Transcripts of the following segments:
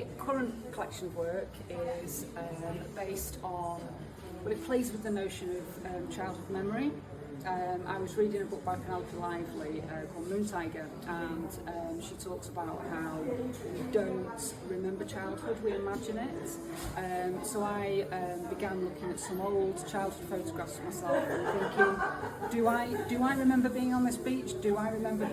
my current collection of work is based on, well, it plays with the notion of childhood memory. I was reading a book by Penelope Lively called Moon Tiger, and she talks about how we don't remember childhood, we imagine it. So I began looking at some old childhood photographs of myself and thinking, do I remember being on this beach? Do I remember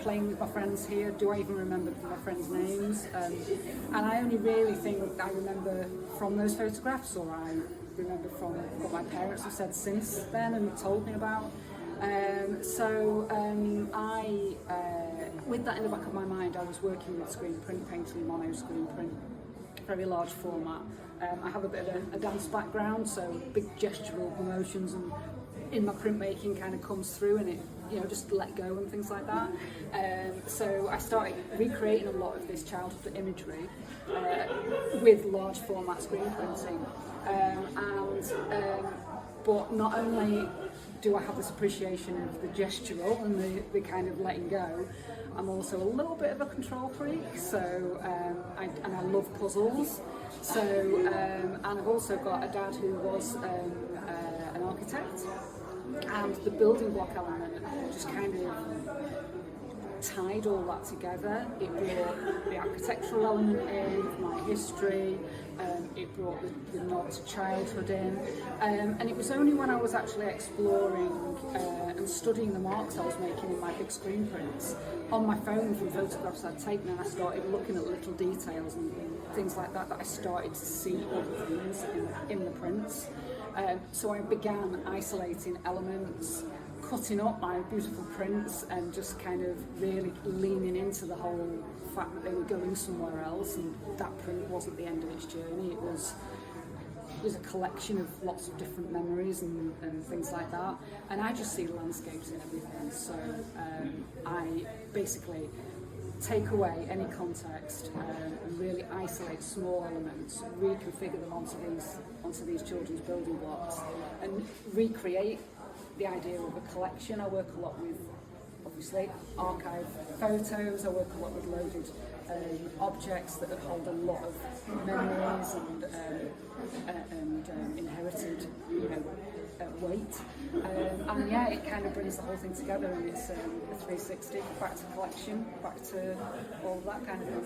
playing with my friends here? Do I even remember my friends' names? And I only really think I remember from those photographs, or I remember from what my parents have said since then and told me about. With that in the back of my mind, I was working with screen print, painting mono screen print, very large format. I have a bit of a dance background, so big gestural emotions and in my printmaking kind of comes through, and it, just let go and things like that. So I started recreating a lot of this childhood imagery with large format screen printing. But not only do I have this appreciation of the gestural and the kind of letting go, I'm also a little bit of a control freak, so I love puzzles. So and I've also got a dad who was an architect, and the building block element just kind of tied all that together. It brought the architectural element in, my history, it brought the nod to childhood in, and it was only when I was actually exploring and studying the marks I was making in my big screen prints on my phone from photographs I'd taken, and I started looking at little details and things like that I started to see other things in the prints. So I began isolating elements, cutting up my beautiful prints and just kind of really leaning into the whole fact that they were going somewhere else, and that print wasn't the end of its journey. It was a collection of lots of different memories and things like that, and I just see landscapes in everything. So I basically take away any context and really isolate small elements, reconfigure them onto these children's building blocks and recreate the idea of a collection. I work a lot with, obviously, archive photos. I work a lot with loaded objects that hold a lot of memories and inherited, weight. And yeah, it kind of brings the whole thing together, and it's a 360, back to collection, back to all that kind of thing.